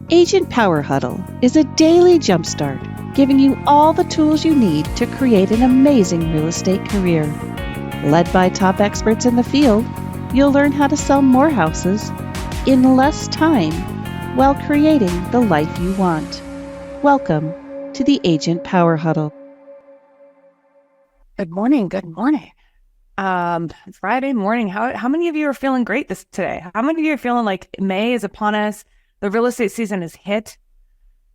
Agent Power Huddle is a daily jumpstart, giving you all the tools you need to create an amazing real estate career. Led by top experts in the field, you'll learn how to sell more houses in less time while creating the life you want. Welcome to the Agent Power Huddle. Good morning. Good morning. It's Friday morning. How many of you are feeling great today? How many of you are feeling like May is upon us? The real estate season is hit.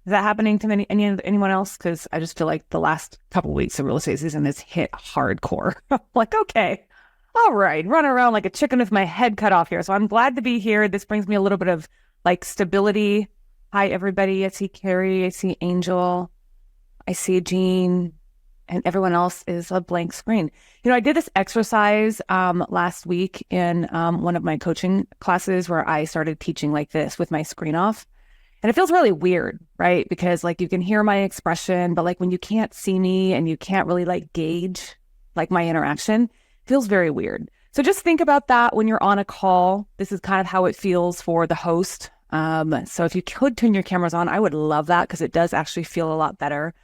Is that happening to anyone else? Because I just feel like the last couple of weeks of real estate season is hit hardcore. Like, okay, all right, run around like a chicken with my head cut off here. So I'm glad to be here. This brings me a little bit of like stability. Hi, everybody. I see Carrie. I see Angel. I see Jean. And everyone else is a blank screen. You know, I did this exercise last week in one of my coaching classes where I started teaching like this with my screen off. And it feels really weird, right? Because like you can hear my expression, but like when you can't see me and you can't really like gauge like my interaction, it feels very weird. So just think about that when you're on a call. This is kind of how it feels for the host. So if you could turn your cameras on, I would love that because it does actually feel a lot better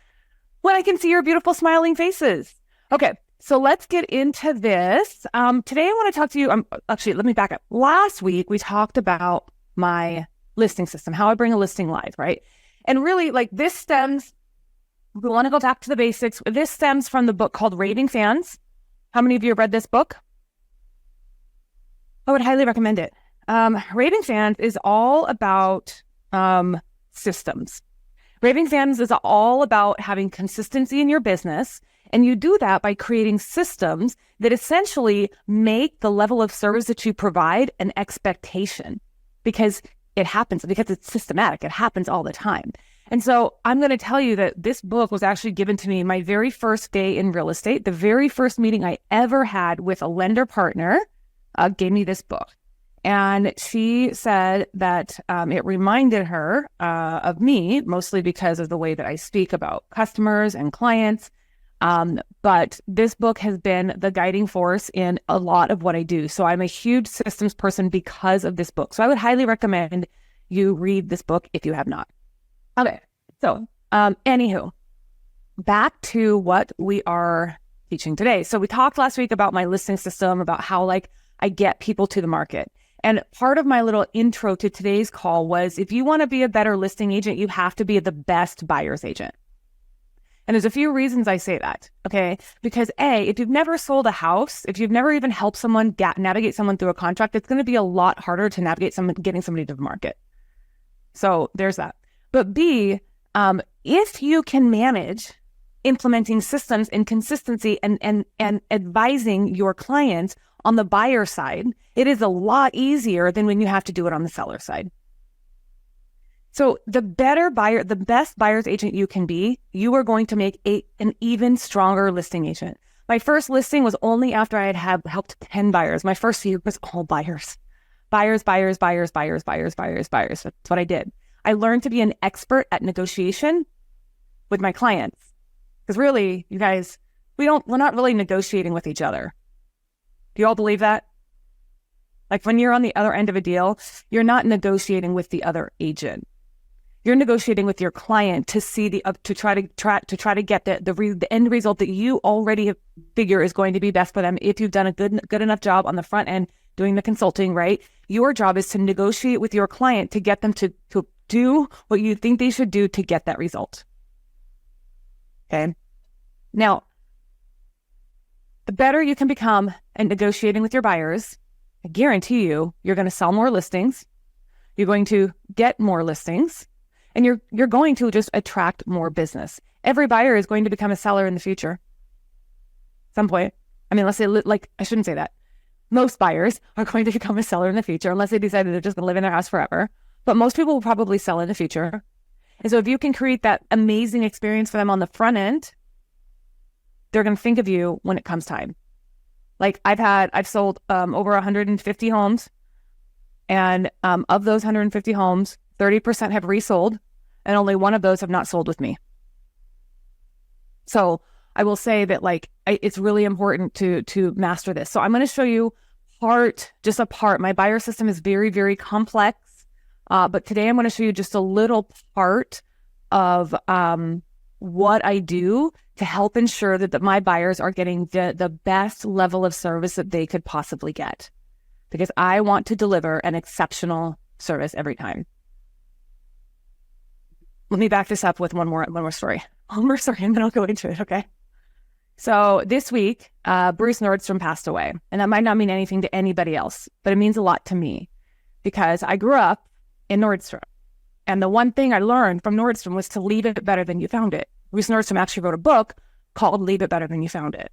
when I can see your beautiful smiling faces. Okay, so let's get into this. Today I want to talk to you, actually, let me back up. Last week, we talked about my listing system, how I bring a listing live, right? And really, like this stems, we want to go back to the basics. This stems from the book called Raving Fans. How many of you have read this book? I would highly recommend it. Raving Fans is all about systems. Raving Fans is all about having consistency in your business, and you do that by creating systems that essentially make the level of service that you provide an expectation because it happens, because it's systematic. It happens all the time. And so I'm going to tell you that this book was actually given to me my very first day in real estate. The very first meeting I ever had with a lender partner gave me this book. And she said that it reminded her of me, mostly because of the way that I speak about customers and clients. But this book has been the guiding force in a lot of what I do. So I'm a huge systems person because of this book. So I would highly recommend you read this book if you have not. Okay, so anywho, back to what we are teaching today. So we talked last week about my listing system, about how like I get people to the market. And part of my little intro to today's call was if you want to be a better listing agent, you have to be the best buyer's agent. And there's a few reasons I say that, okay? Because A, if you've never sold a house, if you've never even helped someone navigate someone through a contract, it's going to be a lot harder to navigate getting somebody to the market. So there's that. But B, if you can manage implementing systems and consistency and advising your clients on the buyer side, it is a lot easier than when you have to do it on the seller side. So the best buyer's agent you can be, you are going to make an even stronger listing agent. My first listing was only after I had helped 10 buyers. My first year was all buyers. Buyers. That's what I did. I learned to be an expert at negotiation with my clients. Because really, you guys, we're not really negotiating with each other. Do you all believe that? Like when you're on the other end of a deal, you're not negotiating with the other agent. You're negotiating with your client to see to try to get the end result that you already figure is going to be best for them. If you've done a good enough job on the front end doing the consulting, right? Your job is to negotiate with your client to get them to do what you think they should do to get that result. Okay. Now, the better you can become at negotiating with your buyers, I guarantee you're going to sell more listings. You're going to get more listings, and you're going to just attract more business. Every buyer is going to become a seller in the future. At some point. I mean, let's say, like, I shouldn't say that. Most buyers are going to become a seller in the future unless they decide that they're just going to live in their house forever. But most people will probably sell in the future. And so if you can create that amazing experience for them on the front end, they're going to think of you when it comes time. Like I've sold over 150 homes, and of those 150 homes, 30% have resold, and only one of those have not sold with me. So I will say that it's really important to master this. So I'm going to show you just a part. My buyer system is very, very complex. But today I'm going to show you just a little part of what I do to help ensure that my buyers are getting the best level of service that they could possibly get, because I want to deliver an exceptional service every time. Let me back this up with one more story. One more story, and then I'll go into it, okay? So this week, Bruce Nordstrom passed away, and that might not mean anything to anybody else, but it means a lot to me because I grew up in Nordstrom. And the one thing I learned from Nordstrom was to leave it better than you found it. Bruce Nordstrom actually wrote a book called Leave It Better Than You Found It.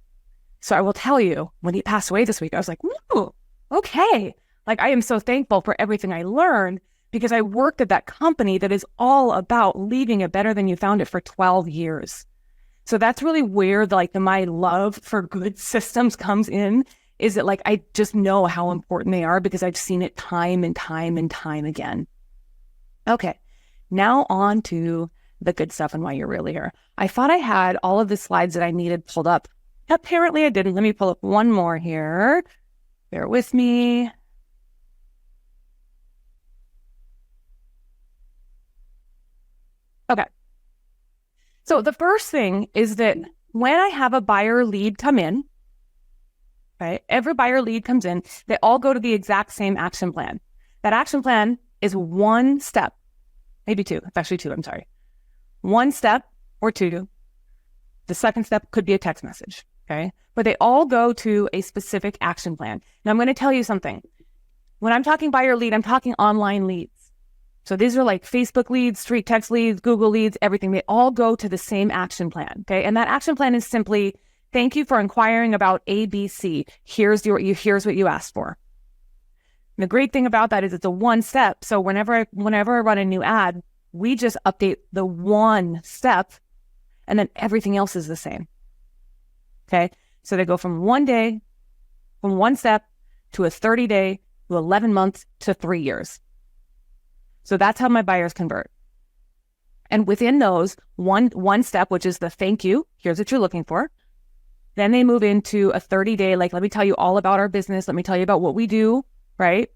So I will tell you, when he passed away this week, I was like, ooh, okay. Like, I am so thankful for everything I learned because I worked at that company that is all about leaving it better than you found it for 12 years. So that's really where my love for good systems comes in, is that I just know how important they are because I've seen it time and time and time again. Okay, now on to the good stuff and why you're really here. I thought I had all of the slides that I needed pulled up. Apparently I didn't. Let me pull up one more here. Bear with me. Okay. So the first thing is that when I have a buyer lead come in, right, every buyer lead comes in, they all go to the exact same action plan. That action plan is one step, maybe two. It's actually two, I'm sorry. One step or two. The second step could be a text message, okay? But they all go to a specific action plan. Now I'm going to tell you something. When I'm talking buyer lead, I'm talking online leads. So these are like Facebook leads, street text leads, Google leads, everything. They all go to the same action plan, okay? And that action plan is simply, thank you for inquiring about ABC. Here's what you asked for. And the great thing about that is it's a one step. So whenever I run a new ad, we just update the one step and then everything else is the same. Okay. So they go from one step to a 30-day to 11 months to 3 years. So that's how my buyers convert. And within those, one step, which is the thank you, here's what you're looking for. Then they move into a 30-day, let me tell you all about our business. Let me tell you about what we do, right?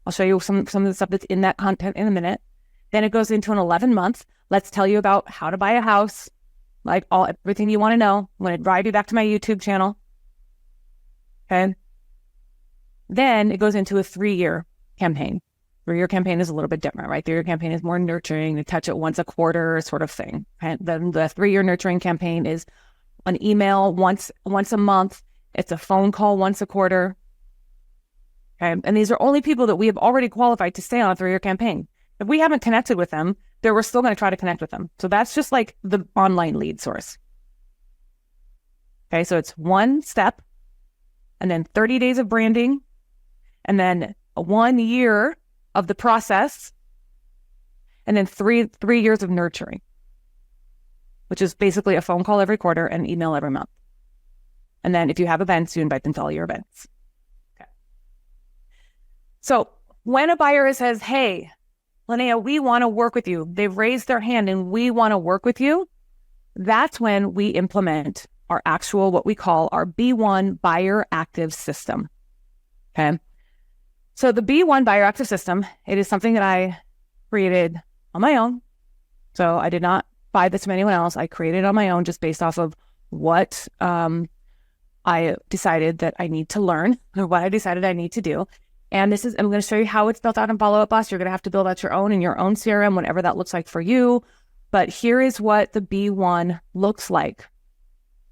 I'll show you some of the stuff that's in that content in a minute. Then it goes into an 11-month. Let's tell you about how to buy a house, everything you want to know. I'm going to drive you back to my YouTube channel. Okay. Then it goes into a 3-year campaign. 3-year campaign is a little bit different, right? 3-year campaign is more nurturing. They touch it once a quarter sort of thing. And then the 3-year nurturing campaign is an email once a month. It's a phone call once a quarter. Okay. And these are only people that we have already qualified to stay on a 3-year campaign. If we haven't connected with them, then we're still going to try to connect with them. So that's just like the online lead source. Okay. So it's one step and then 30 days of branding and then 1 year of the process, and then three years of nurturing, which is basically a phone call every quarter and email every month. And then if you have events, you invite them to all your events. Okay. So when a buyer says, hey, Lynea, we want to work with you, they've raised their hand and we want to work with you, that's when we implement our actual, what we call our B1 buyer active system. Okay. So the B1 buyer active system, it is something that I created on my own. So I did not buy this from anyone else. I created it on my own just based off of what I decided that I need to learn or what I decided I need to do. And I'm going to show you how it's built out in Follow Up Boss. You're going to have to build out your own in your own CRM, whatever that looks like for you. But here is what the B1 looks like.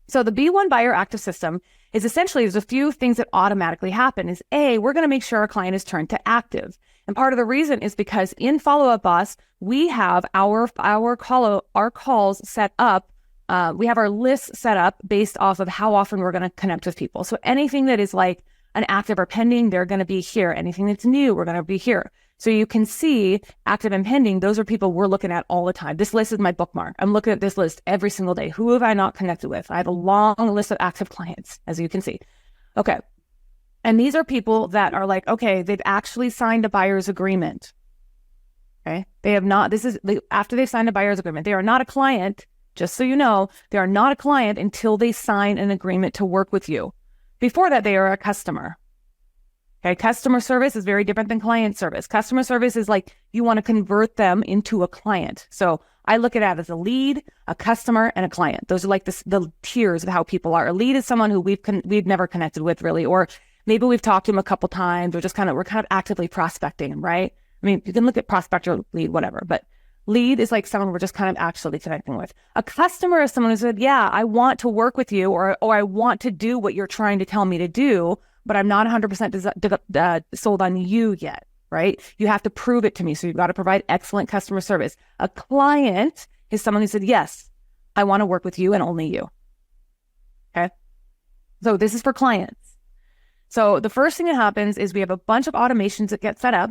So the B1 buyer active system is essentially, there's a few things that automatically happen. Is A, we're going to make sure our client is turned to active. And part of the reason is because in Follow Up Boss, we have our calls set up. We have our lists set up based off of how often we're going to connect with people. So anything that is like an active or pending, they're going to be here. Anything that's new, we're going to be here. So you can see active and pending, those are people we're looking at all the time. This list is my bookmark. I'm looking at this list every single day. Who have I not connected with? I have a long list of active clients, as you can see. Okay. And these are people that are like, okay, they've actually signed a buyer's agreement. Okay. They have not, after they've signed a buyer's agreement, they are not a client. Just so you know, they are not a client until they sign an agreement to work with you. Before that, they are a customer. Okay. Customer service is very different than client service. Customer service is like you want to convert them into a client. So I look at it as a lead, a customer, and a client. Those are like the tiers of how people are. A lead is someone who we've never connected with really, or maybe we've talked to them a couple times, or just we're kind of actively prospecting them, right? I mean, you can look at prospect or lead, whatever, but lead is like someone we're just kind of actually connecting with. A customer is someone who said, yeah, I want to work with you, or I want to do what you're trying to tell me to do, but I'm not 100% sold on you yet, right? You have to prove it to me. So you've got to provide excellent customer service. A client is someone who said, yes, I want to work with you and only you. Okay. So this is for clients. So the first thing that happens is we have a bunch of automations that get set up,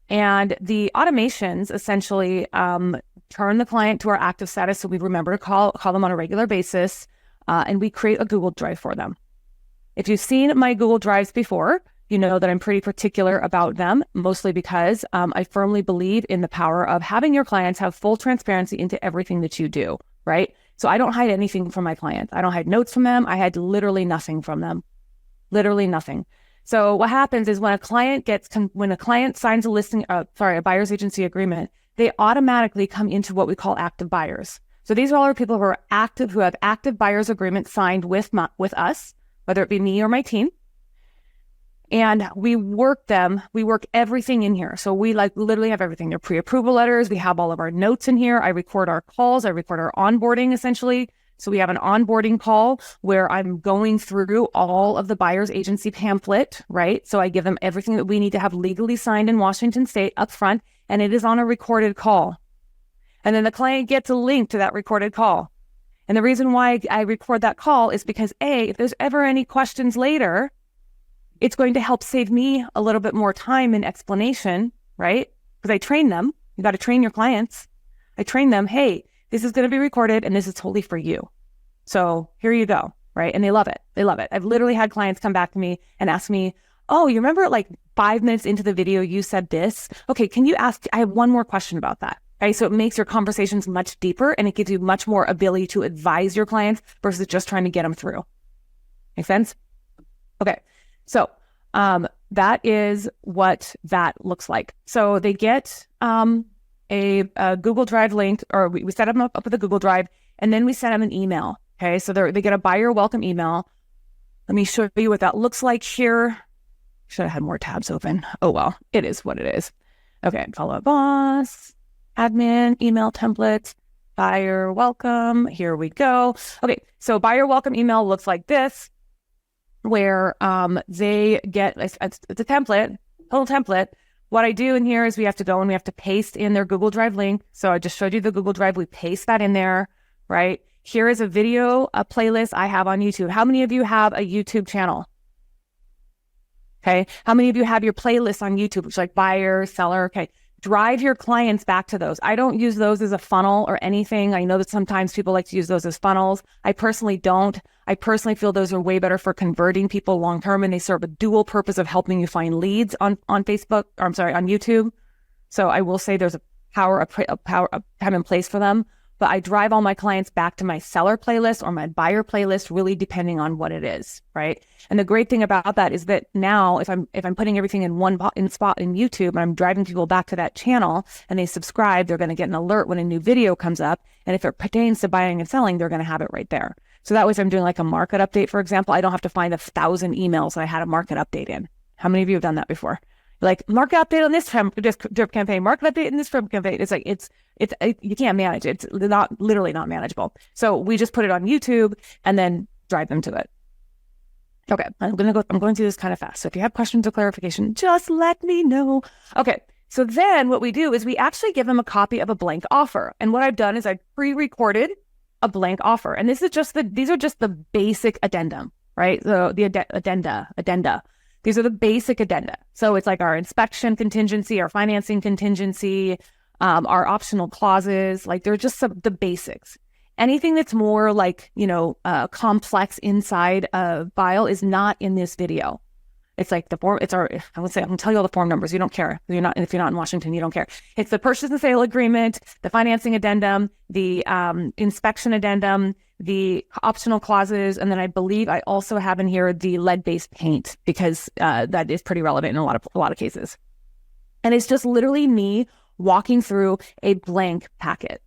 and the automations essentially turn the client to our active status. So we remember to call them on a regular basis, and we create a Google Drive for them. If you've seen my Google Drives before, you know that I'm pretty particular about them, mostly because I firmly believe in the power of having your clients have full transparency into everything that you do, right? So I don't hide anything from my clients. I don't hide notes from them. I hide literally nothing from them, literally nothing. So what happens is when a client signs a buyer's agency agreement, they automatically come into what we call active buyers. So these are all our people who are active, who have active buyer's agreements signed with us, whether it be me or my team. And we work everything in here. So we literally have everything. Their pre-approval letters. We have all of our notes in here. I record our calls. I record our onboarding essentially. So we have an onboarding call where I'm going through all of the buyer's agency pamphlet, right? So I give them everything that we need to have legally signed in Washington State up front, and it is on a recorded call. And then the client gets a link to that recorded call. And the reason why I record that call is because if there's ever any questions later, it's going to help save me a little bit more time and explanation, right? Because I train them. You got to train your clients. I train them, hey, this is going to be recorded and this is totally for you. So here you go, right? And they love it. They love it. I've literally had clients come back to me and ask me, oh, you remember 5 minutes into the video, you said this? Okay, can you I have one more question about that. Okay, so it makes your conversations much deeper and it gives you much more ability to advise your clients versus just trying to get them through. Make sense? Okay, so that is what that looks like. So they get a Google Drive link, or we set them up with a Google Drive, and then we send them an email. Okay, so they get a buyer welcome email. Let me show you what that looks like here. Should have had more tabs open. Oh, well, it is what it is. Okay, follow up boss, admin, email templates, buyer welcome. Here we go. Okay, so buyer welcome email looks like this, where they get, it's a template, whole template. What I do in here is we have to go and we have to paste in their Google Drive link. So I just showed you the Google Drive. We paste that in there, right? Here is a video, a playlist I have on YouTube. How many of you have a YouTube channel? Okay. How many of you have your playlists on YouTube, which is like buyer, seller? Okay. Drive your clients back to those. I don't use those as a funnel or anything. I know that sometimes people like to use those as funnels. I personally don't. I personally feel those are way better for converting people long-term, and they serve a dual purpose of helping you find leads on Facebook, or I'm sorry, on YouTube. So I will say there's a power time and place for them, but I drive all my clients back to my seller playlist or my buyer playlist, really depending on what it is, right? And the great thing about that is that now if I'm putting everything in one spot in YouTube and I'm driving people back to that channel and they subscribe, they're going to get an alert when a new video comes up. And if it pertains to buying and selling, they're going to have it right there. So that way, if I'm doing like a market update, for example, I don't have to find 1,000 emails that I had a market update in. How many of you have done that before? Like market update on this drip campaign, market update in this drip campaign. It's like, it's you can't manage it. It's literally not manageable. So we just put it on YouTube and then drive them to it. Okay. I'm going through this kind of fast. So if you have questions or clarification, just let me know. Okay. So then what we do is we actually give them a copy of a blank offer. And what I've done is I pre-recorded a blank offer. And these are just the basic addendum, right? So the addenda. These are the basic addenda. So it's like our inspection contingency, our financing contingency, our optional clauses. Like they're just the basics. Anything that's more like, complex inside a file is not in this video. It's like the form, I would say, I'm gonna tell you all the form numbers. You don't care. If you're not in Washington, you don't care. It's the purchase and sale agreement, the financing addendum, the inspection addendum, the optional clauses, and then I believe I also have in here the lead-based paint, because that is pretty relevant in a lot of cases. And it's just literally me walking through a blank packet.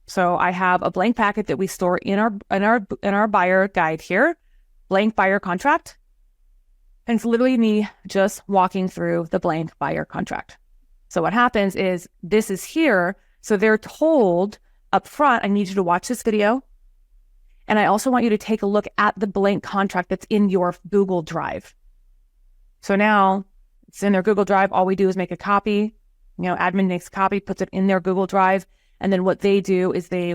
So I have a blank packet that we store in our buyer guide here, blank buyer contract. And it's literally me just walking through the blank buyer contract. So what happens is this is here. So they're told up front, I need you to watch this video. And I also want you to take a look at the blank contract that's in your Google Drive. So now it's in their Google Drive. All we do is make a copy. Admin makes a copy, puts it in their Google Drive. And then what they do is they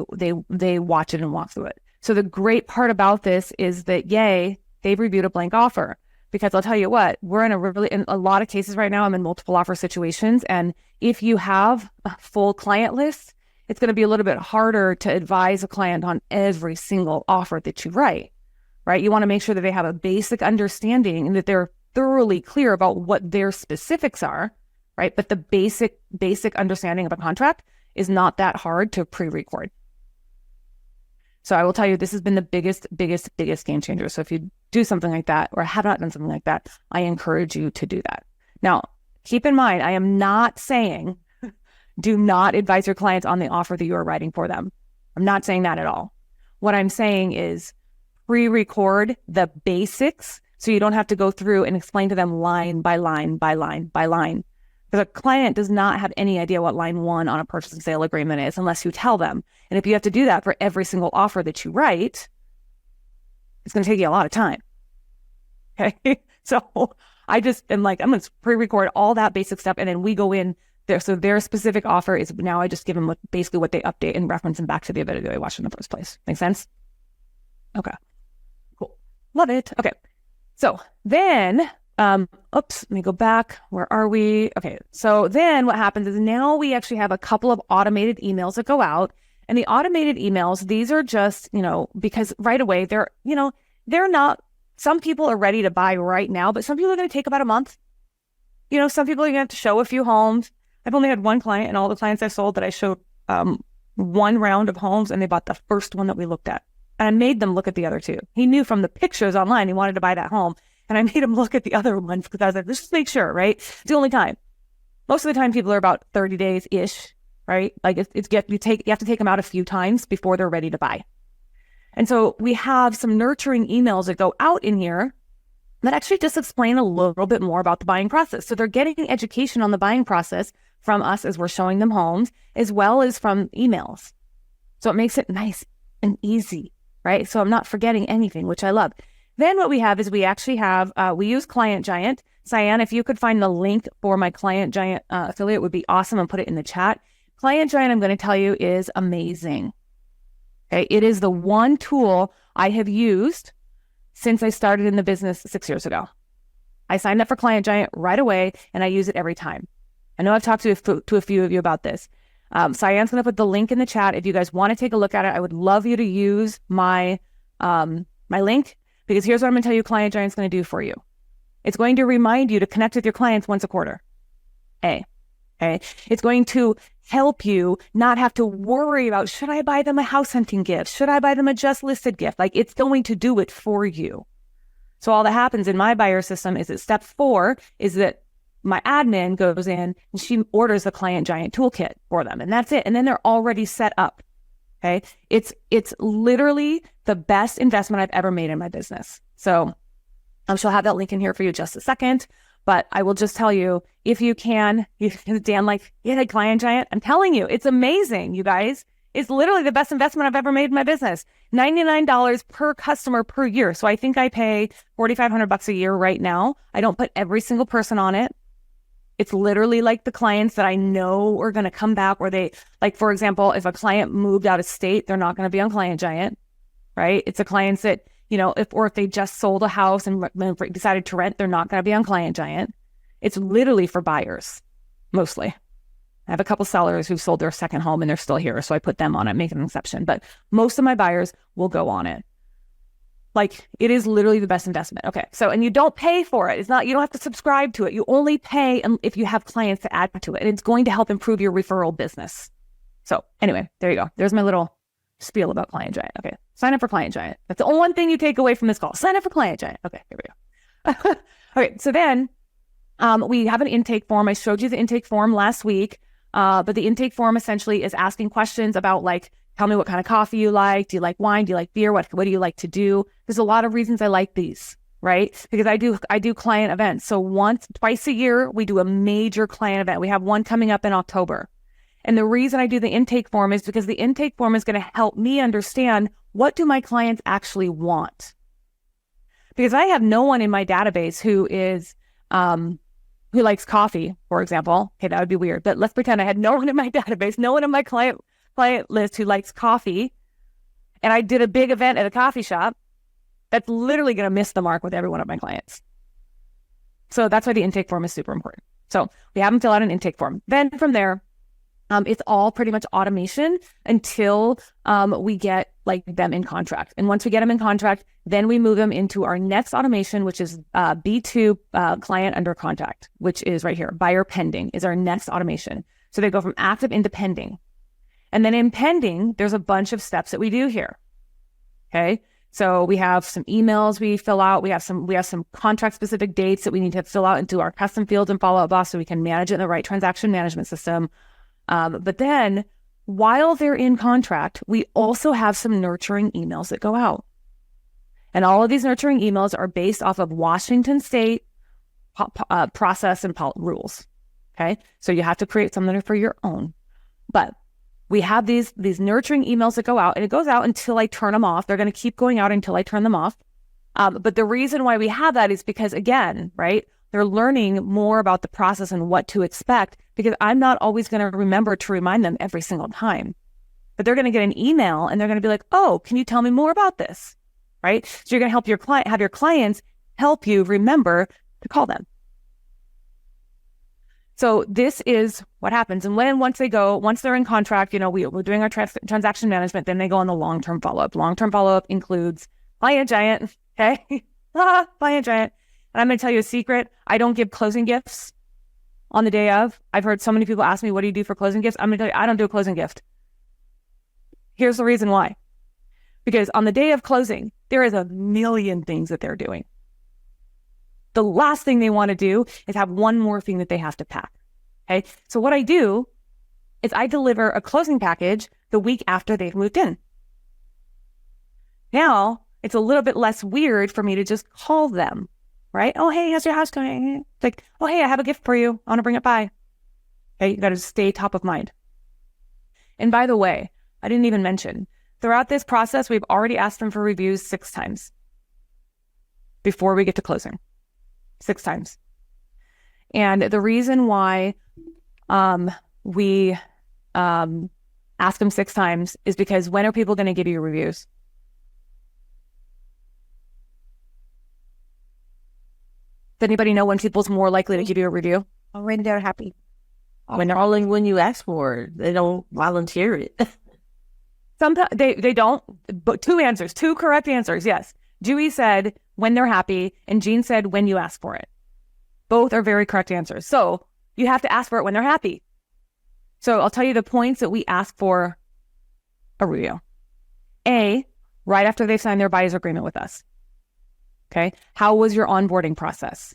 watch it and walk through it. So the great part about this is that, yay, they've reviewed a blank offer. Because I'll tell you what, we're in a lot of cases right now, I'm in multiple offer situations. And if you have a full client list, it's going to be a little bit harder to advise a client on every single offer that you write, right? You want to make sure that they have a basic understanding and that they're thoroughly clear about what their specifics are, right? But the basic understanding of a contract is not that hard to pre-record. So I will tell you, this has been the biggest game changer. So if you do something like that or have not done something like that, I encourage you to do that. Now, keep in mind, I am not saying do not advise your clients on the offer that you are writing for them. I'm not saying that at all. What I'm saying is pre-record the basics so you don't have to go through and explain to them line by line by line by line. Because a client does not have any idea what line 1 on a purchase and sale agreement is unless you tell them. And if you have to do that for every single offer that you write, it's going to take you a lot of time. Okay. So I just am like, I'm going to pre-record all that basic stuff. And then we go in there. So their specific offer is now I just give them basically what they update and reference them back to the video they watched in the first place. Make sense? Okay. Cool. Love it. Okay. So then, let me go back. Where are we? Okay. So then what happens is now we actually have a couple of automated emails that go out. And the automated emails, these are just, because right away they're not, some people are ready to buy right now, but some people are going to take about a month. Some people are going to have to show a few homes. I've only had one client, and all the clients I sold that I showed one round of homes, and they bought the first one that we looked at. And I made them look at the other two. He knew from the pictures online he wanted to buy that home. And I made him look at the other ones because I was like, let's just make sure, right? It's the only time. Most of the time people are about 30 days-ish, right? Like you have to take them out a few times before they're ready to buy. And so we have some nurturing emails that go out in here that actually just explain a little bit more about the buying process. So they're getting education on the buying process from us as we're showing them homes, as well as from emails. So it makes it nice and easy, right? So I'm not forgetting anything, which I love. Then what we have is we actually have, we use Client Giant. Cyan, if you could find the link for my Client Giant affiliate, would be awesome, and put it in the chat. Client Giant, I'm going to tell you, is amazing. Okay, it is the one tool I have used since I started in the business 6 years ago. I signed up for Client Giant right away, and I use it every time. I know I've talked to a few of you about this. Cyan's going to put the link in the chat. If you guys want to take a look at it, I would love you to use my link, because here's what I'm going to tell you Client Giant's going to do for you. It's going to remind you to connect with your clients once a quarter. Okay. It's going to help you not have to worry about, should I buy them a house hunting gift? Should I buy them a just listed gift? Like, it's going to do it for you. So all that happens in my buyer system is that step 4 is that my admin goes in and she orders the Client Giant toolkit for them. And that's it. And then they're already set up. Okay. It's literally the best investment I've ever made in my business. So she'll have that link in here for you just a second. But I will just tell you, if you can, Dan, like, yeah, Client Giant, I'm telling you, it's amazing, you guys. It's literally the best investment I've ever made in my business. $99 per customer per year. So I think I pay $4,500 a year right now. I don't put every single person on it. It's literally like the clients that I know are going to come back, or they, like, for example, if a client moved out of state, they're not going to be on Client Giant, right? It's the clients that, if they just sold a house and decided to rent, they're not going to be on Client Giant. It's literally for buyers, mostly. I have a couple sellers who've sold their second home and they're still here, so I put them on it, make an exception. But most of my buyers will go on it. Like, it is literally the best investment. Okay, so, and you don't pay for it. It's not, you don't have to subscribe to it. You only pay if you have clients to add to it, and it's going to help improve your referral business. So anyway, there you go. There's my little spiel about Client Giant. Okay, Sign up for Client Giant. That's the only one thing you take away from this call. Sign up for Client Giant. Okay, here we go. Okay, so then we have an intake form. I showed you the intake form last week, but the intake form essentially is asking questions about like, tell me what kind of coffee you like. Do you like wine? Do you like beer? What do you like to do? There's a lot of reasons I like these, right? Because I do client events. So twice a year, we do a major client event. We have one coming up in October. And the reason I do the intake form is because the intake form is going to help me understand, what do my clients actually want? Because I have no one in my database who likes coffee, for example. Okay, that would be weird. But let's pretend I had no one in my database, no one in my client list who likes coffee. And I did a big event at a coffee shop. That's literally going to miss the mark with every one of my clients. So that's why the intake form is super important. So we have them fill out an intake form. Then from there, it's all pretty much automation until we get like them in contract. And once we get them in contract, then we move them into our next automation, which is B2 client under contract, which is right here. Buyer pending is our next automation. So they go from active into pending. And then in pending, there's a bunch of steps that we do here. Okay. So we have some emails we fill out. We have some contract specific dates that we need to fill out into our custom fields and follow-up box so we can manage it in the right transaction management system. But then while they're in contract, we also have some nurturing emails that go out. And all of these nurturing emails are based off of Washington State process and rules. Okay. So you have to create something for your own. But we have these nurturing emails that go out, and it goes out until I turn them off. They're going to keep going out until I turn them off. But the reason why we have that is because, again, right, they're learning more about the process and what to expect, because I'm not always going to remember to remind them every single time. But they're going to get an email and they're going to be like, oh, can you tell me more about this? Right? So you're going to have your clients help you remember to call them. So this is what happens. And once they're in contract, we're doing our transaction management, then they go on the long-term follow-up. Long-term follow-up includes Client Giant. Okay. Client Giant. And I'm going to tell you a secret. I don't give closing gifts on the day of. I've heard so many people ask me, what do you do for closing gifts? I'm going to tell you, I don't do a closing gift. Here's the reason why. Because on the day of closing, there is a million things that they're doing. The last thing they want to do is have one more thing that they have to pack. Okay. So what I do is I deliver a closing package the week after they've moved in. Now it's a little bit less weird for me to just call them, right? Oh, hey, how's your house going? It's like, oh, hey, I have a gift for you. I want to bring it by. Okay. You got to stay top of mind. And by the way, I didn't even mention, throughout this process, we've already asked them for reviews 6 times before we get to closing. 6 times. And the reason why we ask them 6 times is because when are people going to give you reviews? Does anybody know when people's more likely to give you a review? When they're happy. When you ask for it, they don't volunteer it. Sometimes they don't, but 2 correct answers. Yes. Dewey said when they're happy, and Jean said when you ask for it. Both are very correct answers. So you have to ask for it when they're happy. So I'll tell you the points that we ask for a review. A, right after they've signed their buyer's agreement with us. Okay. How was your onboarding process?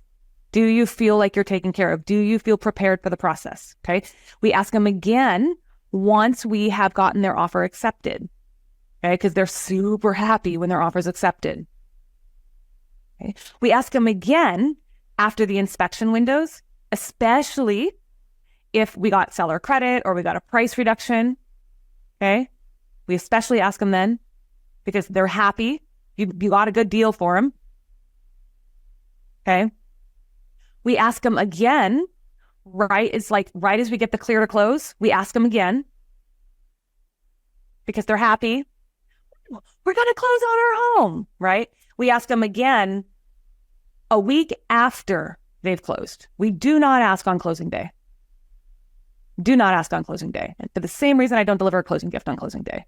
Do you feel like you're taken care of? Do you feel prepared for the process? Okay. We ask them again once we have gotten their offer accepted. Okay. Because they're super happy when their offer is accepted. Okay. We ask them again after the inspection windows, especially if we got seller credit or we got a price reduction. Okay. We especially ask them then because they're happy. You got a good deal for them. Okay. We ask them again, right? It's like right as we get the clear to close, we ask them again because they're happy. We're going to close on our home, right? We ask them again a week after they've closed. We do not ask on closing day. Do not ask on closing day. And for the same reason I don't deliver a closing gift on closing day.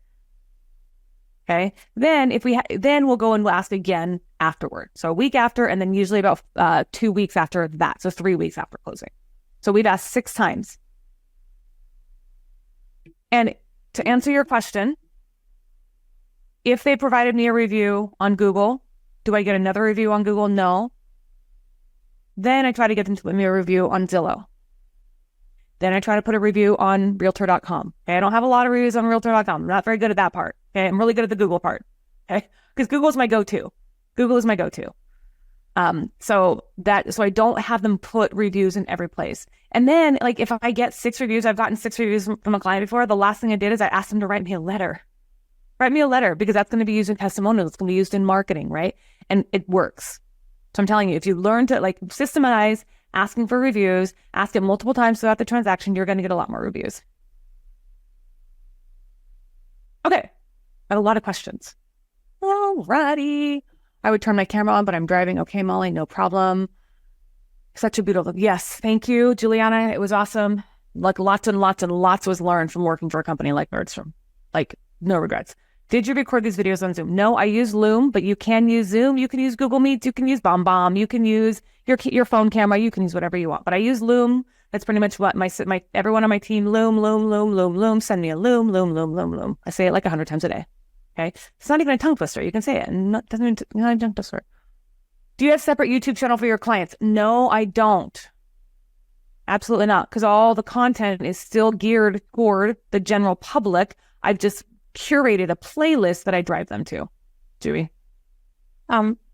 Okay. Then then we'll go and we'll ask again afterward. So a week after, and then usually about 2 weeks after that. So 3 weeks after closing. So we've asked 6 times. And to answer your question, if they provided me a review on Google, do I get another review on Google? No. Then I try to get them to put me a review on Zillow. Then I try to put a review on Realtor.com. Okay, I don't have a lot of reviews on Realtor.com. I'm not very good at that part. Okay, I'm really good at the Google part. Okay, because Google is my go-to. Google is my go-to. So I don't have them put reviews in every place. And then, like, if I get 6 reviews, I've gotten 6 reviews from a client before. The last thing I did is I asked them to write me a letter. Write me a letter, because that's going to be used in testimonials. It's going to be used in marketing, right? And it works. So I'm telling you, if you learn to like systematize asking for reviews, ask it multiple times throughout the transaction, you're going to get a lot more reviews. Okay, I have a lot of questions. Alrighty. I would turn my camera on, but I'm driving. Okay, Molly, no problem. Such a beautiful, yes, thank you, Juliana. It was awesome. Like lots and lots and lots was learned from working for a company like Nordstrom. Like, no regrets. Did you record these videos on Zoom? No, I use Loom, but you can use Zoom. You can use Google Meets. You can use BombBomb. You can use your phone camera. You can use whatever you want. But I use Loom. That's pretty much what my everyone on my team, Loom, Loom, Loom, Loom, Loom. Send me a Loom, Loom, Loom, Loom, Loom. I say it like 100 times a day. Okay, it's not even a tongue twister. You can say it, and not a tongue twister. Do you have separate YouTube channel for your clients? No, I don't. Absolutely not, because all the content is still geared toward the general public. I've just curated a playlist that I drive them to. Dewey?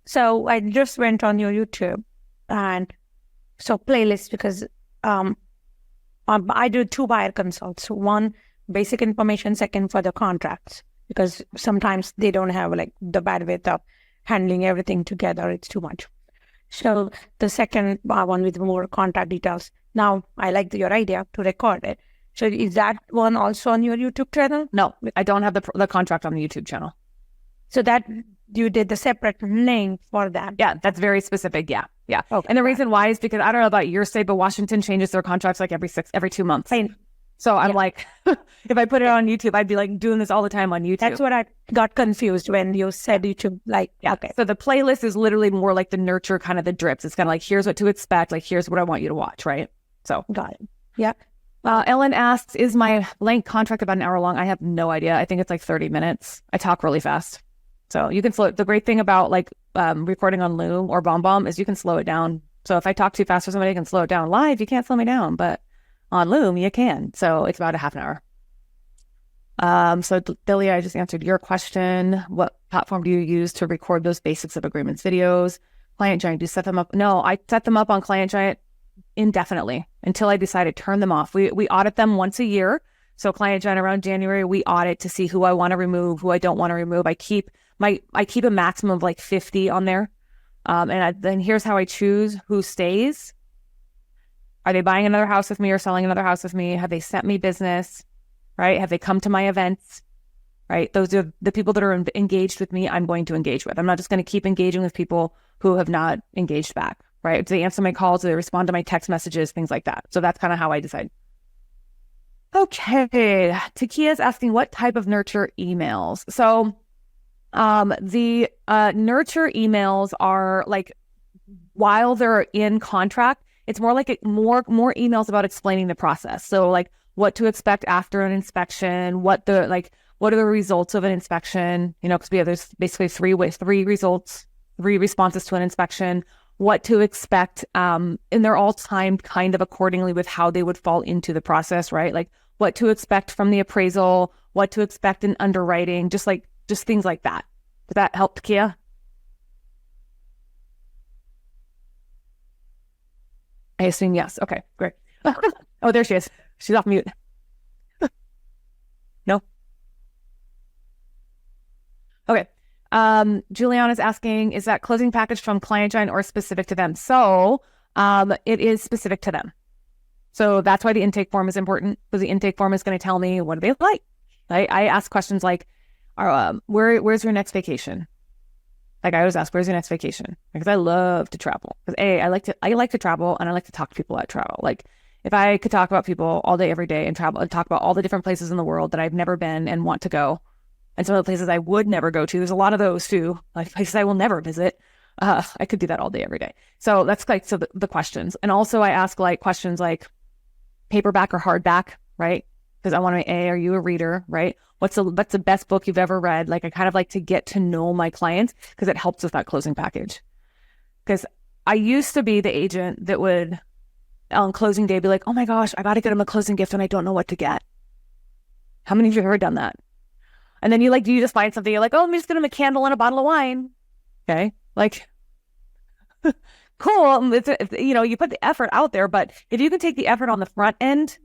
So I just went on your YouTube, and so playlist, because I do 2 buyer consults. One, basic information, second for the contracts, because sometimes they don't have like the bandwidth of handling everything together. It's too much. So the second one with more contract details. Now I like your idea to record it. So is that one also on your YouTube channel? No, I don't have the contract on the YouTube channel. So that you did the separate link for that? Yeah, that's very specific. Yeah. Okay. And the reason why is because I don't know about your state, but Washington changes their contracts like every 2 months. So I'm like, if I put it on YouTube, I'd be like doing this all the time on YouTube. That's what I got confused when you said YouTube. Like, yeah. Okay. So the playlist is literally more like the nurture, kind of the drips. It's kind of like, here's what to expect. Like, here's what I want you to watch. Right. So got it. Yeah. Ellen asks, is my length contract about an hour long? I have no idea. I think it's like 30 minutes. I talk really fast. So you can slow it. The great thing about like recording on Loom or BombBomb is you can slow it down. So if I talk too fast for somebody, I can slow it down. Live, you can't slow me down, but on Loom, you can. So it's about a half an hour. So Delia, I just answered your question. What platform do you use to record those basics of agreements videos? Client Giant, do you set them up? No, I set them up on Client Giant indefinitely until I decide to turn them off. We audit them once a year. So Client Giant around January, we audit to see who I want to remove, who I don't want to remove. I keep a maximum of like 50 on there. Then here's how I choose who stays. Are they buying another house with me or selling another house with me? Have they sent me business? Right? Have they come to my events? Right? Those are the people that are engaged with me, I'm going to engage with. I'm not just going to keep engaging with people who have not engaged back. Right? Do they answer my calls? Do they respond to my text messages? Things like that. So that's kind of how I decide. Okay. Takia's asking what type of nurture emails. So the nurture emails are like, while they're in contract, it's more like more emails about explaining the process. So like what to expect after an inspection, what are the results of an inspection, because there's basically three results, 3 responses to an inspection, what to expect. And they're all timed kind of accordingly with how they would fall into the process, right? Like what to expect from the appraisal, what to expect in underwriting, just things like that. Did that help, Takia? I assume yes. Okay, great. Oh, there she is. She's off mute. No? Okay. Juliana's asking, is that closing package from Client Giant or specific to them? So it is specific to them. So that's why the intake form is important, because the intake form is going to tell me what do they like. I ask questions like, where's your next vacation? Like I always ask, where's your next vacation? Because I love to travel. Because I like to travel, and I like to talk to people that travel. Like if I could talk about people all day, every day, and travel and talk about all the different places in the world that I've never been and want to go, and some of the places I would never go to. There's a lot of those too, like places I will never visit. I could do that all day, every day. So that's like the questions. And also I ask like questions like paperback or hardback, right? Because I want to are you a reader, right? What's the best book you've ever read? Like I kind of like to get to know my clients because it helps with that closing package. Because I used to be the agent that would on closing day be like, oh my gosh, I got to get them a closing gift and I don't know what to get. How many of you have ever done that? And then you just find something, you're like, oh, I'm just getting them a candle and a bottle of wine. Okay. Like, cool. You put the effort out there, but if you can take the effort on the front end,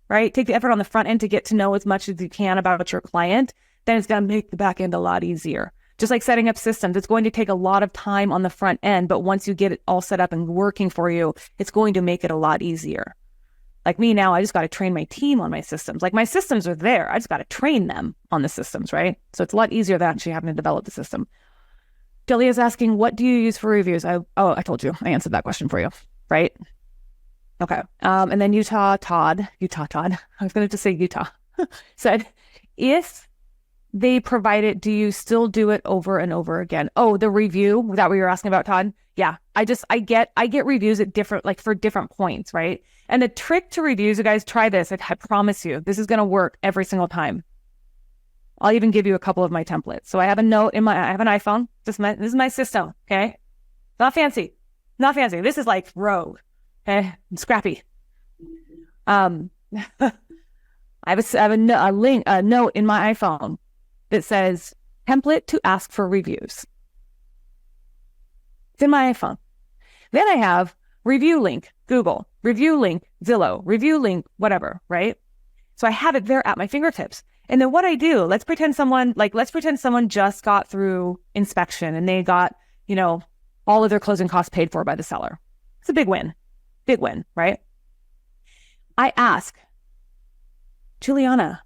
right? Take the effort on the front end to get to know as much as you can about your client, then it's going to make the back end a lot easier. Just like setting up systems, it's going to take a lot of time on the front end, but once you get it all set up and working for you, it's going to make it a lot easier. Like me now, I just got to train my team on my systems. Like my systems are there. I just got to train them on the systems, right? So it's a lot easier than actually having to develop the system. Delia is asking, what do you use for reviews? I told you. I answered that question for you, right? Okay. And then Utah Todd, I was going to just say Utah, said, if they provide it, do you still do it over and over again? Oh, the review, was that what you were asking about, Todd? Yeah. I get reviews at different, like for different points, right? And the trick to reviews, you guys try this. I promise you, this is going to work every single time. I'll even give you a couple of my templates. So I have a note I have an iPhone. This is my system. Okay. Not fancy. This is like rogue. Okay. Scrappy. I have a note in my iPhone that says template to ask for reviews. It's in my iPhone. Then I have review link, Google, review link, Zillow, review link, whatever, right? So I have it there at my fingertips. And then what I do, let's pretend someone just got through inspection and they got, all of their closing costs paid for by the seller. It's a big win, right? I ask, Juliana,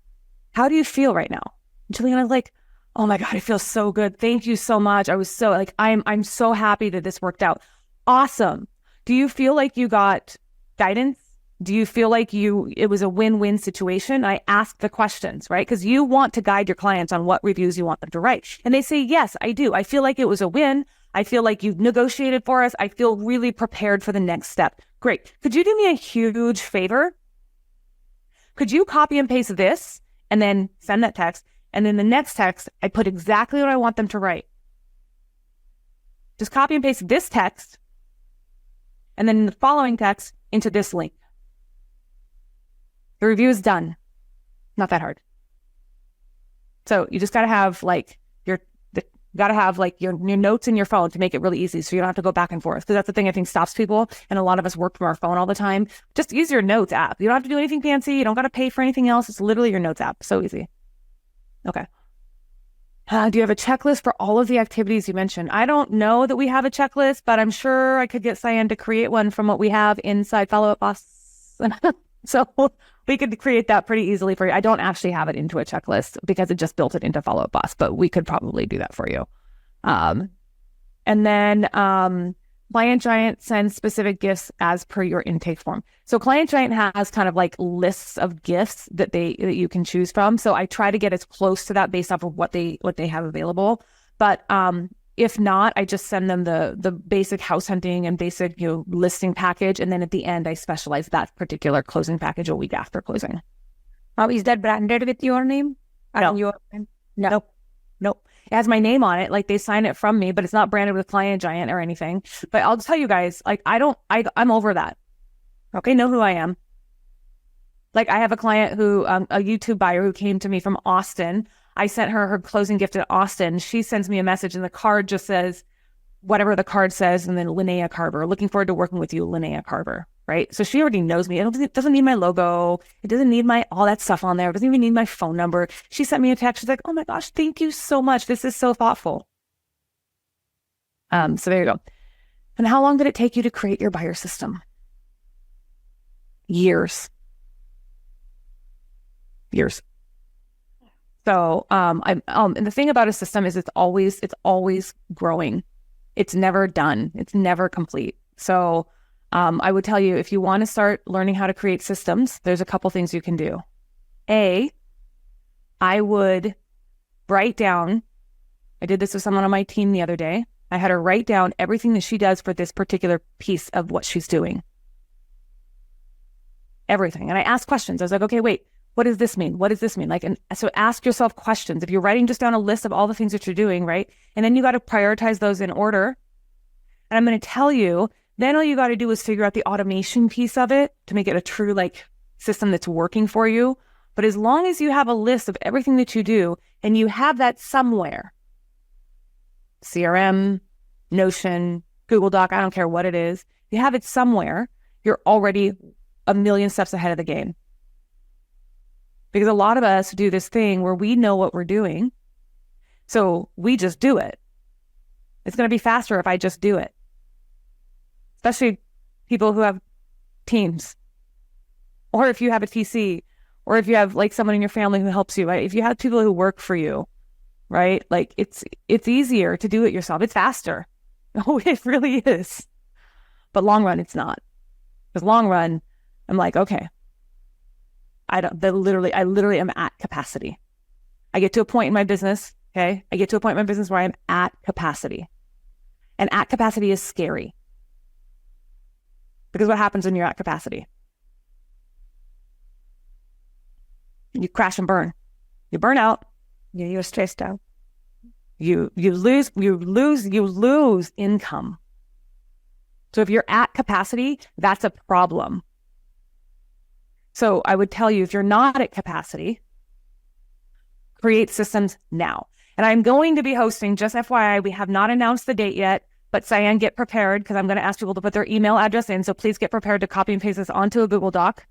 how do you feel right now? Juliana's like, oh my God, I feel so good. Thank you so much. I was so I'm so happy that this worked out. Awesome. Do you feel like you got guidance? Do you feel like it was a win-win situation? I ask the questions, right? Because you want to guide your clients on what reviews you want them to write. And they say, yes, I do. I feel like it was a win. I feel like you've negotiated for us. I feel really prepared for the next step. Great. Could you do me a huge favor? Could you copy and paste this and then send that text? And then the next text, I put exactly what I want them to write. Just copy and paste this text and then the following text into this link. The review is done. Not that hard. So you just got to have your notes in your phone to make it really easy so you don't have to go back and forth. Because that's the thing I think stops people. And a lot of us work from our phone all the time. Just use your notes app. You don't have to do anything fancy. You don't got to pay for anything else. It's literally your notes app. So easy. Okay. Do you have a checklist for all of the activities you mentioned? I don't know that we have a checklist, but I'm sure I could get Cyan to create one from what we have inside Follow Up Boss. So we could create that pretty easily for you. I don't actually have it into a checklist because it just built it into Follow Up Boss, but we could probably do that for you. And then Client Giant sends specific gifts as per your intake form. So Client Giant has kind of like lists of gifts that you can choose from. So I try to get as close to that based off of what they have available. But if not, I just send them the basic house hunting and basic listing package, and then at the end I specialize that particular closing package a week after closing. Is that branded with your name? No. Nope. It has my name on it. Like they sign it from me, but it's not branded with Client Giant or anything. But I'll tell you guys, like I'm over that. Okay, know who I am. Like I have a client who, a YouTube buyer who came to me from Austin. I sent her closing gift in Austin. She sends me a message and the card just says whatever the card says, and then Lynea Carver. Looking forward to working with you, Lynea Carver. Right? So she already knows me. It doesn't need my logo. It doesn't need all that stuff on there. It doesn't even need my phone number. She sent me a text. She's like, oh my gosh, thank you so much. This is so thoughtful. So there you go. And how long did it take you to create your buyer system? Years. So, and the thing about a system is it's always growing. It's never done. It's never complete. So, I would tell you, if you want to start learning how to create systems, there's a couple things you can do. I would write down, I did this with someone on my team the other day. I had her write down everything that she does for this particular piece of what she's doing. Everything. And I asked questions. I was like, okay, wait, what does this mean? What does this mean? Like, and so ask yourself questions. If you're writing just down a list of all the things that you're doing, right? And then you got to prioritize those in order. And I'm going to tell you, then all you got to do is figure out the automation piece of it to make it a true like system that's working for you. But as long as you have a list of everything that you do and you have that somewhere, CRM, Notion, Google Doc, I don't care what it is, you have it somewhere, you're already a million steps ahead of the game. Because a lot of us do this thing where we know what we're doing, so we just do it. It's going to be faster if I just do it. Especially people who have teams, or if you have a TC, or if you have like someone in your family who helps you, right? If you have people who work for you, right? Like it's easier to do it yourself. It's faster. Oh, it really is. But long run, it's not. Because long run, I'm like, okay, I literally am at capacity. I get to a point in my business, okay? I get to a point in my business where I'm at capacity. And at capacity is scary. Because what happens when you're at capacity? You crash and burn. You burn out. Yeah, you're stressed out. You lose income. So if you're at capacity, that's a problem. So I would tell you, if you're not at capacity, create systems now. And I'm going to be hosting, just FYI, we have not announced the date yet, but Cyan, get prepared because I'm going to ask people to put their email address in. So please get prepared to copy and paste this onto a Google Doc.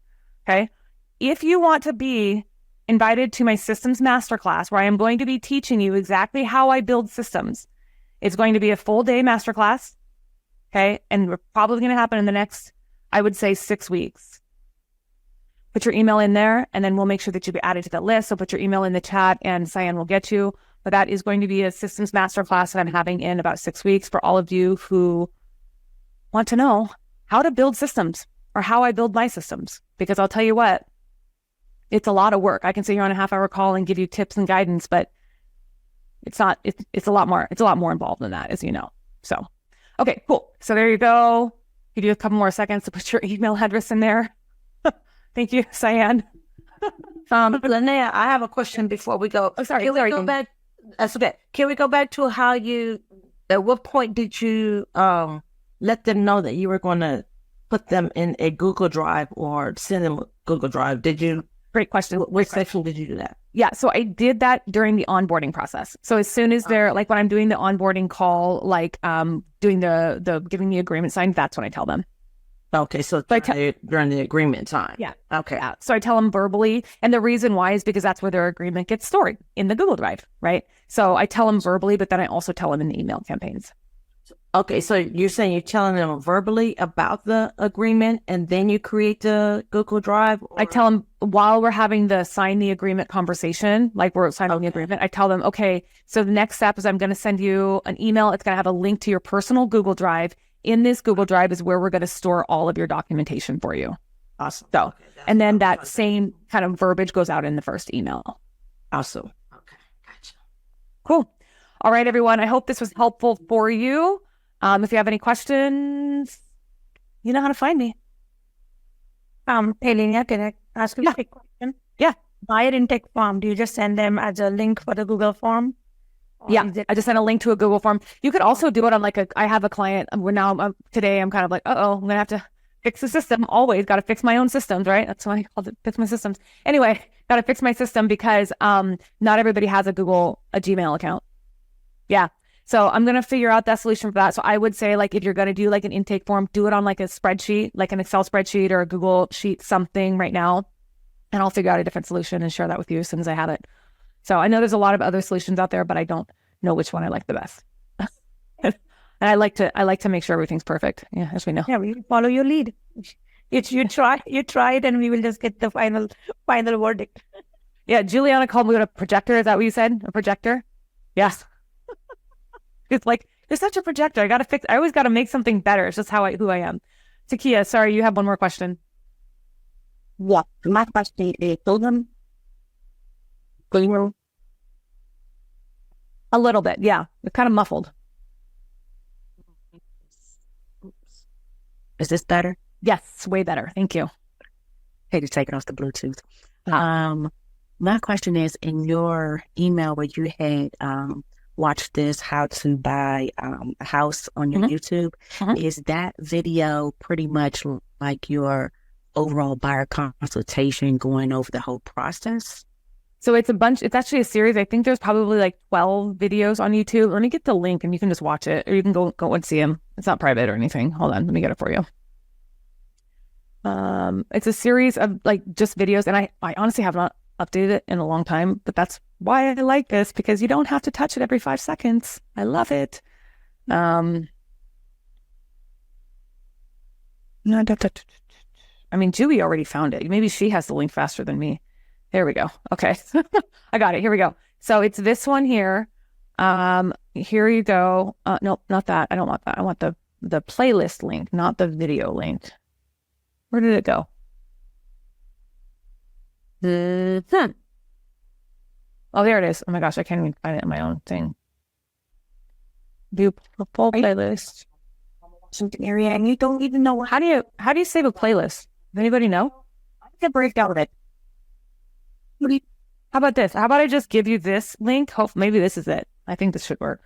Okay. If you want to be invited to my systems masterclass, where I am going to be teaching you exactly how I build systems, it's going to be a full day masterclass. Okay. And we're probably going to happen in the next, I would say, 6 weeks. Put your email in there and then we'll make sure that you be added to the list. So put your email in the chat and Cyan will get you. But that is going to be a systems masterclass that I'm having in about 6 weeks for all of you who want to know how to build systems or how I build my systems. Because I'll tell you what, it's a lot of work. I can sit here on a half-hour call and give you tips and guidance, but it's not, it's a lot more involved than that, as you know. So, okay, cool. So there you go. Give you a couple more seconds to put your email address in there. Thank you, Cyan. Lynea, I have a question before we go. Oh, sorry. Can we go back? That's okay. Can we go back to how at what point did you Let them know that you were going to put them in a Google Drive or send them a Google Drive. Did you? Great question. Which section did you do that? Yeah, so I did that during the onboarding process. So as soon as they're like when I'm doing the onboarding call, like doing the giving the agreement signed, that's when I tell them. Okay, so during the agreement time. Yeah. Okay. Yeah. So I tell them verbally. And the reason why is because that's where their agreement gets stored in the Google Drive, right? So I tell them verbally, but then I also tell them in the email campaigns. Okay, so you're saying you're telling them verbally about the agreement and then you create the Google Drive? Or? I tell them while we're having the sign the agreement conversation, like we're signing the agreement, I tell them, okay, so the next step is I'm going to send you an email. It's going to have a link to your personal Google Drive. In this Google Drive is where we're going to store all of your documentation for you. Awesome. So, and then that same kind of verbiage goes out in the first email. Awesome. Okay, gotcha. Cool. All right, everyone. I hope this was helpful for you. If you have any questions, you know how to find me. Hey, Lynea, can I ask you a quick question? Yeah. Buyer intake form, do you just send them as a link for the Google form? Yeah, I just sent a link to a Google form. You could also do it on I have a client where now today I'm kind of like, I'm going to have to fix the system. Always got to fix my own systems, right? That's why I called it fix my systems. Anyway, got to fix my system because not everybody has a Gmail account. Yeah. So I'm going to figure out that solution for that. So I would say if you're going to do an intake form, do it on a spreadsheet, like an Excel spreadsheet or a Google sheet, something right now. And I'll figure out a different solution and share that with you as soon as I have it. So I know there's a lot of other solutions out there, but I don't know which one I like the best. And I like to make sure everything's perfect. Yeah, as we know. Yeah, we follow your lead. You try it, and we will just get the final verdict. Yeah, Juliana called me a projector. Is that what you said? A projector? Yes. It's you're such a projector. I always got to make something better. It's just who I am. Takia, sorry, you have one more question. Yeah, my question is, children, clean a little bit, yeah. It's kind of muffled. Is this better? Yes, way better. Thank you. Hey, to take it off the Bluetooth. My question is, in your email where you had watch this how to buy a house on your YouTube, is that video pretty much like your overall buyer consultation going over the whole process? So it's actually a series. I think there's probably like 12 videos on YouTube. Let me get the link and you can just watch it, or you can go and see them. It's not private or anything. Hold on, let me get it for you. It's a series of like just videos, and I honestly have not updated it in a long time, but that's why I like this, because you don't have to touch it every 5 seconds. I love it. I mean, Julie already found it. Maybe she has the link faster than me. There we go. Okay. I got it. Here we go. So it's this one here. Here you go. No, not that. I don't want that. I want the playlist link, not the video link. Where did it go? Oh, there it is. Oh my gosh, I can't even find it in my own thing. View full playlist. Something area, and you don't even know How do you save a playlist? Does anybody know? I can break down it. How about this? How about I just give you this link? Maybe this is it. I think this should work.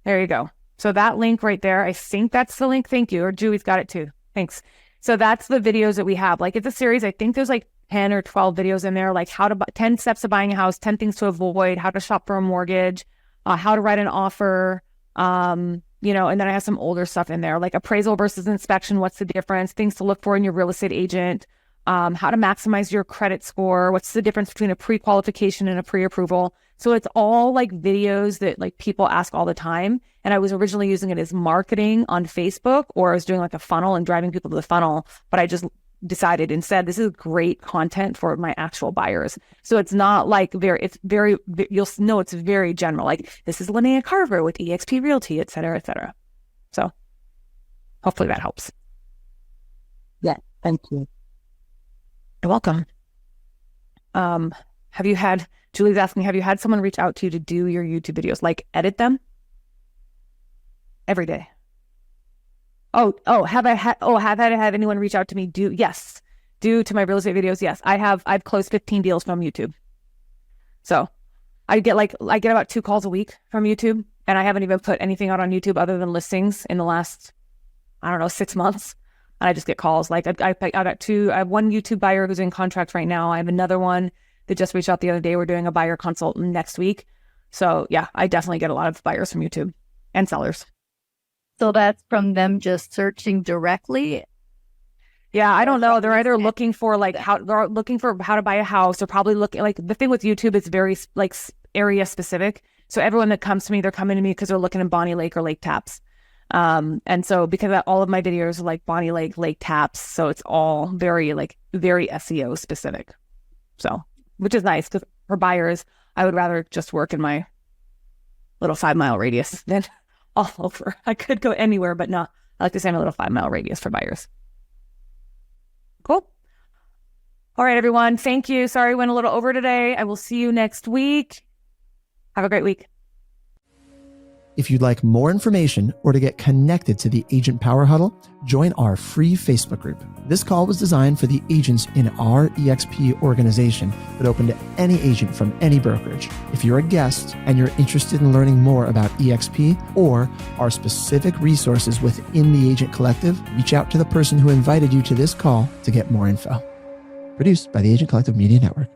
There you go. So that link right there, I think that's the link. Thank you. Or Julie's got it too. Thanks. So that's the videos that we have. Like, it's a series. I think there's like 10 or 12 videos in there, like 10 steps of buying a house, 10 things to avoid, how to shop for a mortgage, how to write an offer, and then I have some older stuff in there, like appraisal versus inspection. What's the difference? Things to look for in your real estate agent, how to maximize your credit score. What's the difference between a pre-qualification and a pre-approval? So it's all like videos that like people ask all the time. And I was originally using it as marketing on Facebook, or I was doing like a funnel and driving people to the funnel, but I just decided instead, this is great content for my actual buyers. So it's not like you'll know it's very general. Like, this is Lynea Carver with eXp Realty, et cetera, et cetera. So hopefully that helps. Yeah, thank you. You're welcome. Julie's asking, have you had someone reach out to you to do your YouTube videos, like edit them every day? Have I had anyone reach out to me? Due to my real estate videos? Yes, I have. I've closed 15 deals from YouTube. So I get about 2 calls a week from YouTube, and I haven't even put anything out on YouTube other than listings in the last, 6 months. And I just get calls. Like I got 2. I have one YouTube buyer who's in contract right now. I have another one that just reached out the other day. We're doing a buyer consult next week. So yeah, I definitely get a lot of buyers from YouTube and sellers. So that's from them just searching directly? Yeah, I don't know. They're either looking for how to buy a house, or probably looking, like, the thing with YouTube is very like area specific. So everyone that comes to me, they're coming to me because they're looking in Bonnie Lake or Lake Taps. And so because all of my videos are like Bonnie Lake, Lake Taps, so it's all very SEO specific. So, which is nice, because for buyers, I would rather just work in my little 5-mile radius than all over. I could go anywhere, but no, I like to stay in a little 5-mile radius for buyers. Cool. All right, everyone. Thank you. Sorry, went a little over today. I will see you next week. Have a great week. If you'd like more information or to get connected to the Agent Power Huddle, join our free Facebook group. This call was designed for the agents in our eXp organization, but open to any agent from any brokerage. If you're a guest and you're interested in learning more about eXp or our specific resources within the Agent Collective, reach out to the person who invited you to this call to get more info. Produced by the Agent Collective Media Network.